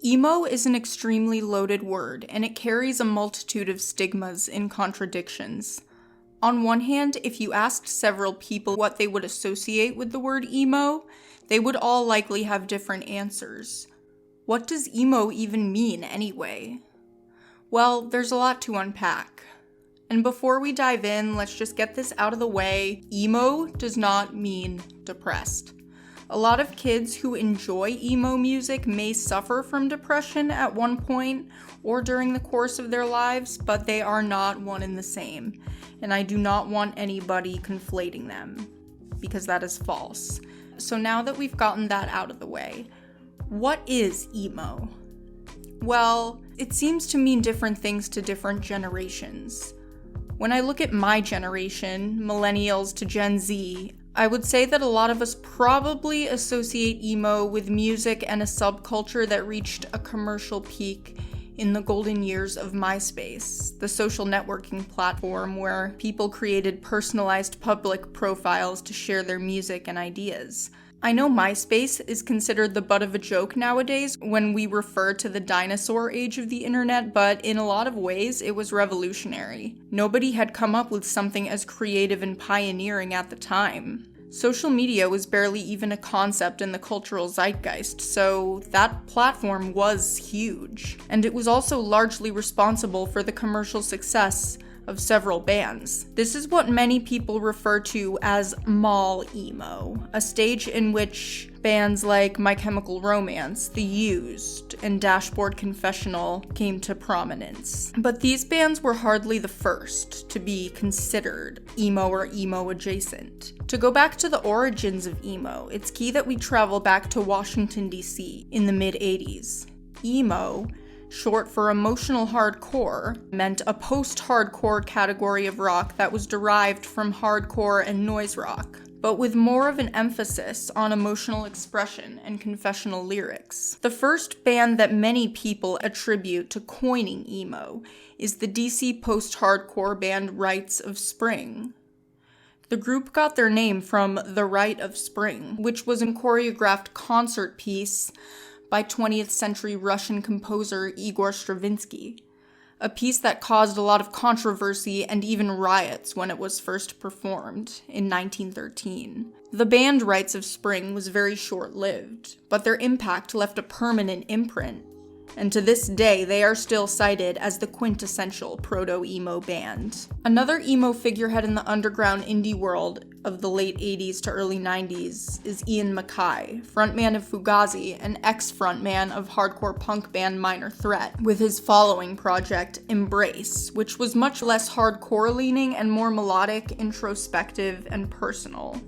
Emo is an extremely loaded word, and it carries a multitude of stigmas and contradictions. On one hand, if you asked several people what they would associate with the word emo, they would all likely have different answers. What does emo even mean anyway? Well, there's a lot to unpack. And before we dive in, let's just get this out of the way. Emo does not mean depressed. A lot of kids who enjoy emo music may suffer from depression at one point or during the course of their lives, but they are not one and the same. And I do not want anybody conflating them, because that is false. So now that we've gotten that out of the way, what is emo? Well, it seems to mean different things to different generations. When I look at my generation, millennials to Gen Z, I would say that a lot of us probably associate emo with music and a subculture that reached a commercial peak in the golden years of MySpace, the social networking platform where people created personalized public profiles to share their music and ideas. I know MySpace is considered the butt of a joke nowadays when we refer to the dinosaur age of the internet, but in a lot of ways it was revolutionary. Nobody had come up with something as creative and pioneering at the time. Social media was barely even a concept in the cultural zeitgeist, so that platform was huge. And it was also largely responsible for the commercial success of several bands. This is what many people refer to as mall emo, a stage in which bands like My Chemical Romance, The Used, and Dashboard Confessional came to prominence. But these bands were hardly the first to be considered emo or emo adjacent. To go back to the origins of emo, it's key that we travel back to Washington, D.C. in the mid-80s. Emo, short for emotional hardcore, meant a post-hardcore category of rock that was derived from hardcore and noise rock, but with more of an emphasis on emotional expression and confessional lyrics. The first band that many people attribute to coining emo is the DC post-hardcore band Rites of Spring. The group got their name from The Rite of Spring, which was a choreographed concert piece by 20th century Russian composer Igor Stravinsky, a piece that caused a lot of controversy and even riots when it was first performed in 1913. The band Rites of Spring was very short-lived, but their impact left a permanent imprint, and to this day they are still cited as the quintessential proto-emo band. Another emo figurehead in the underground indie world of the late 80s to early 90s is Ian MacKaye, frontman of Fugazi and ex-frontman of hardcore punk band Minor Threat, with his following project, Embrace, which was much less hardcore-leaning and more melodic, introspective, and personal.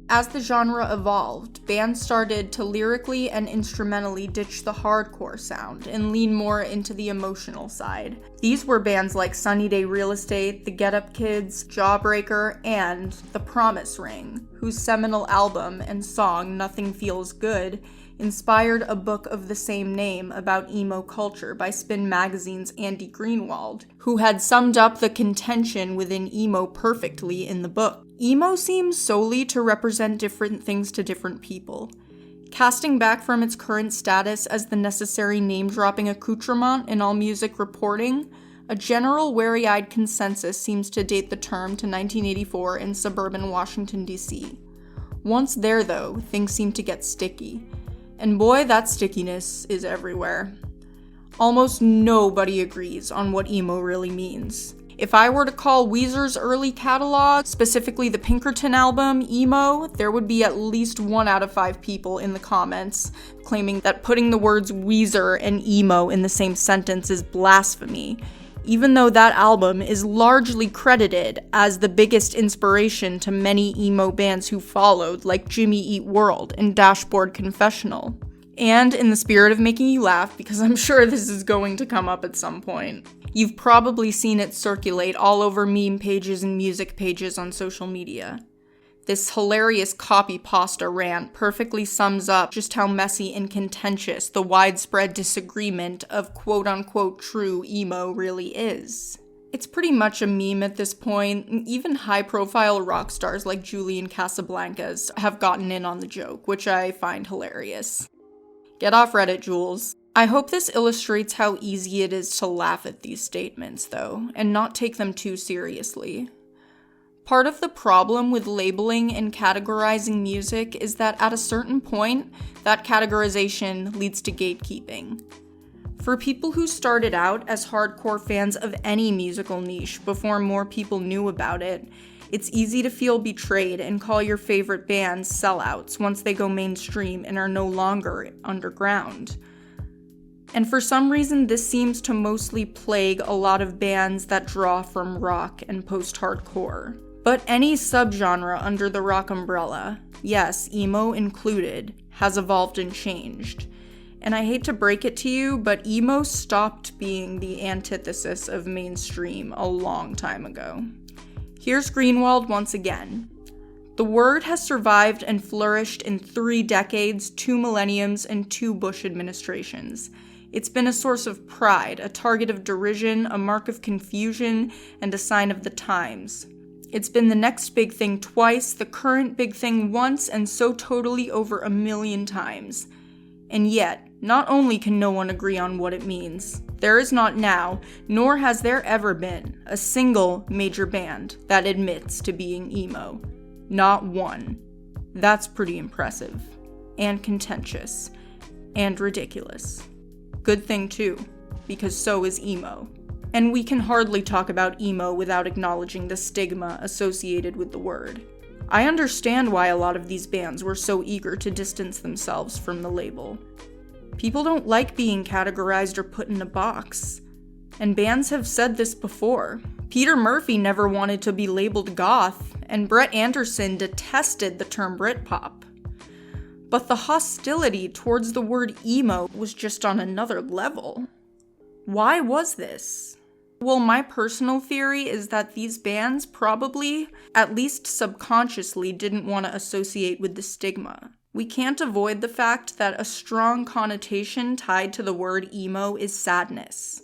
As the genre evolved, bands started to lyrically and instrumentally ditch the hardcore sound and lean more into the emotional side. These were bands like Sunny Day Real Estate, The Get Up Kids, Jawbreaker, and The Promise Ring, whose seminal album and song Nothing Feels Good inspired a book of the same name about emo culture by Spin Magazine's Andy Greenwald, who had summed up the contention within emo perfectly in the book. Emo seems solely to represent different things to different people. Casting back from its current status as the necessary name-dropping accoutrement in all music reporting, a general wary-eyed consensus seems to date the term to 1984 in suburban Washington, D.C. Once there, though, things seem to get sticky. And boy, that stickiness is everywhere. Almost nobody agrees on what emo really means. If I were to call Weezer's early catalog, specifically the Pinkerton album, emo, there would be at least 1 out of 5 people in the comments claiming that putting the words Weezer and emo in the same sentence is blasphemy, even though that album is largely credited as the biggest inspiration to many emo bands who followed, like Jimmy Eat World and Dashboard Confessional. And in the spirit of making you laugh, because I'm sure this is going to come up at some point, you've probably seen it circulate all over meme pages and music pages on social media. This hilarious copy pasta rant perfectly sums up just how messy and contentious the widespread disagreement of quote-unquote true emo really is. It's pretty much a meme at this point. Even high-profile rock stars like Julian Casablancas have gotten in on the joke, which I find hilarious. Get off Reddit, Jules. I hope this illustrates how easy it is to laugh at these statements, though, and not take them too seriously. Part of the problem with labeling and categorizing music is that at a certain point, that categorization leads to gatekeeping. For people who started out as hardcore fans of any musical niche before more people knew about it, it's easy to feel betrayed and call your favorite bands sellouts once they go mainstream and are no longer underground. And for some reason, this seems to mostly plague a lot of bands that draw from rock and post-hardcore. But any subgenre under the rock umbrella, yes, emo included, has evolved and changed. And I hate to break it to you, but emo stopped being the antithesis of mainstream a long time ago. Here's Greenwald once again. The word has survived and flourished in 3 decades, 2 millenniums, and 2 Bush administrations. It's been a source of pride, a target of derision, a mark of confusion, and a sign of the times. It's been the next big thing twice, the current big thing once, and so totally over 1 million times. And yet, not only can no one agree on what it means, there is not now, nor has there ever been, a single major band that admits to being emo. Not one. That's pretty impressive. And contentious. And ridiculous. Good thing too, because so is emo. And we can hardly talk about emo without acknowledging the stigma associated with the word. I understand why a lot of these bands were so eager to distance themselves from the label. People don't like being categorized or put in a box. And bands have said this before. Peter Murphy never wanted to be labeled goth, and Brett Anderson detested the term Britpop. But the hostility towards the word emo was just on another level. Why was this? Well, my personal theory is that these bands probably, at least subconsciously, didn't want to associate with the stigma. We can't avoid the fact that a strong connotation tied to the word emo is sadness.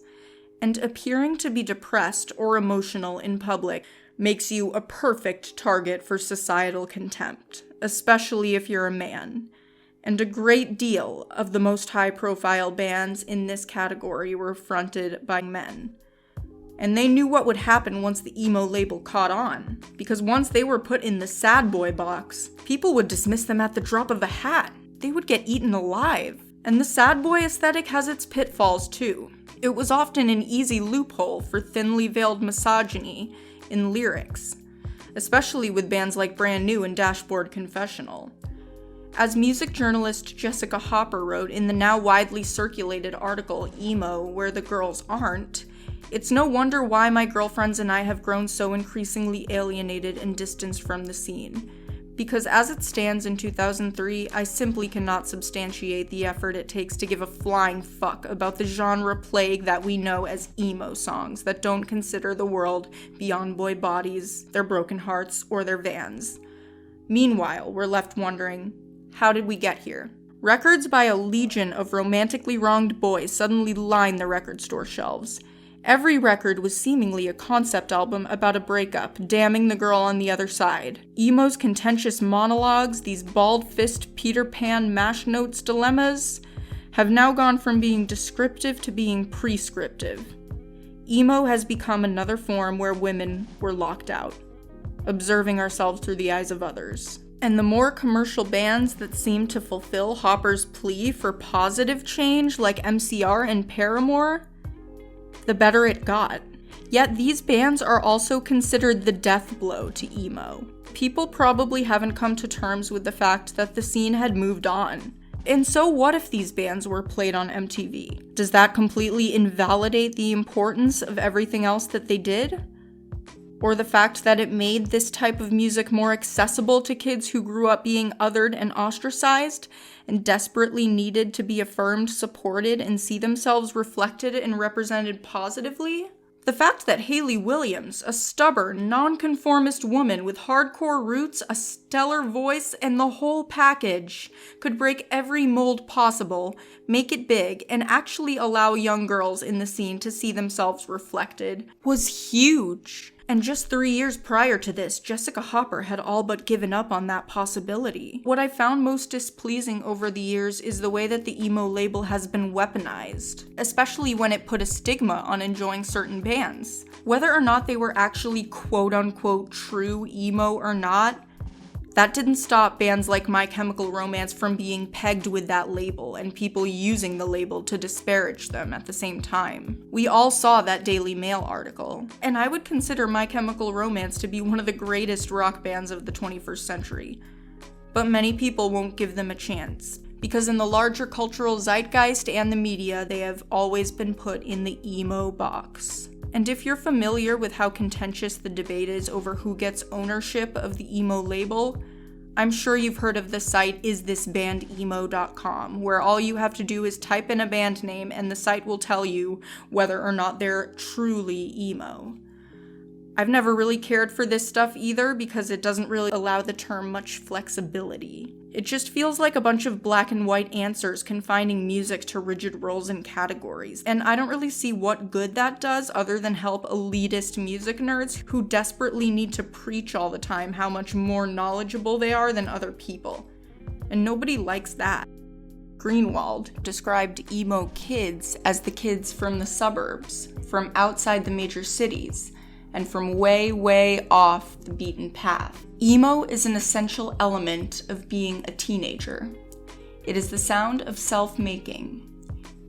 And appearing to be depressed or emotional in public makes you a perfect target for societal contempt, especially if you're a man. And a great deal of the most high-profile bands in this category were fronted by men. And they knew what would happen once the emo label caught on, because once they were put in the sad boy box, people would dismiss them at the drop of a hat. They would get eaten alive. And the sad boy aesthetic has its pitfalls too. It was often an easy loophole for thinly veiled misogyny in lyrics, especially with bands like Brand New and Dashboard Confessional. As music journalist Jessica Hopper wrote in the now widely circulated article Emo, Where the Girls Aren't, it's no wonder why my girlfriends and I have grown so increasingly alienated and distanced from the scene. Because as it stands in 2003, I simply cannot substantiate the effort it takes to give a flying fuck about the genre plague that we know as emo songs that don't consider the world beyond boy bodies, their broken hearts, or their vans. Meanwhile, we're left wondering, how did we get here? Records by a legion of romantically wronged boys suddenly line the record store shelves. Every record was seemingly a concept album about a breakup, damning the girl on the other side. Emo's contentious monologues, these bald-fist Peter Pan mash notes dilemmas, have now gone from being descriptive to being prescriptive. Emo has become another form where women were locked out, observing ourselves through the eyes of others. And the more commercial bands that seem to fulfill Hopper's plea for positive change, like MCR and Paramore, the better it got. Yet these bands are also considered the death blow to emo. People probably haven't come to terms with the fact that the scene had moved on. And so what if these bands were played on MTV? Does that completely invalidate the importance of everything else that they did? Or the fact that it made this type of music more accessible to kids who grew up being othered and ostracized and desperately needed to be affirmed, supported, and see themselves reflected and represented positively? The fact that Hayley Williams, a stubborn, nonconformist woman with hardcore roots, a stellar voice, and the whole package, could break every mold possible, make it big, and actually allow young girls in the scene to see themselves reflected, was huge. And just 3 years prior to this, Jessica Hopper had all but given up on that possibility. What I found most displeasing over the years is the way that the emo label has been weaponized, especially when it put a stigma on enjoying certain bands. Whether or not they were actually quote-unquote true emo or not, that didn't stop bands like My Chemical Romance from being pegged with that label and people using the label to disparage them at the same time. We all saw that Daily Mail article, and I would consider My Chemical Romance to be one of the greatest rock bands of the 21st century. But many people won't give them a chance, because in the larger cultural zeitgeist and the media, they have always been put in the emo box. And if you're familiar with how contentious the debate is over who gets ownership of the emo label, I'm sure you've heard of the site isthisbandemo.com, where all you have to do is type in a band name and the site will tell you whether or not they're truly emo. I've never really cared for this stuff either because it doesn't really allow the term much flexibility. It just feels like a bunch of black and white answers confining music to rigid roles and categories, and I don't really see what good that does other than help elitist music nerds who desperately need to preach all the time how much more knowledgeable they are than other people. And nobody likes that. Greenwald described emo kids as the kids from the suburbs, from outside the major cities, and from way, way off the beaten path. Emo is an essential element of being a teenager. It is the sound of self-making.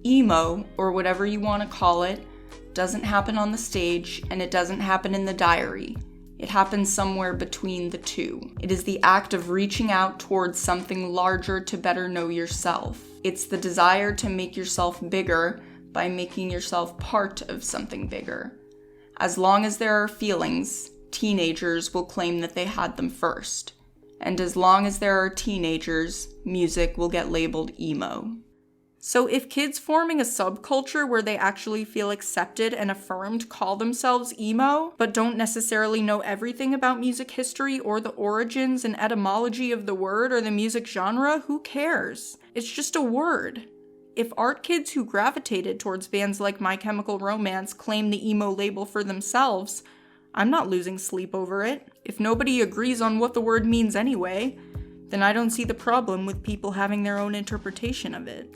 Emo, or whatever you want to call it, doesn't happen on the stage, and it doesn't happen in the diary. It happens somewhere between the two. It is the act of reaching out towards something larger to better know yourself. It's the desire to make yourself bigger by making yourself part of something bigger. As long as there are feelings, teenagers will claim that they had them first. And as long as there are teenagers, music will get labeled emo. So if kids forming a subculture where they actually feel accepted and affirmed call themselves emo, but don't necessarily know everything about music history or the origins and etymology of the word or the music genre, who cares? It's just a word. If art kids who gravitated towards bands like My Chemical Romance claim the emo label for themselves, I'm not losing sleep over it. If nobody agrees on what the word means anyway, then I don't see the problem with people having their own interpretation of it.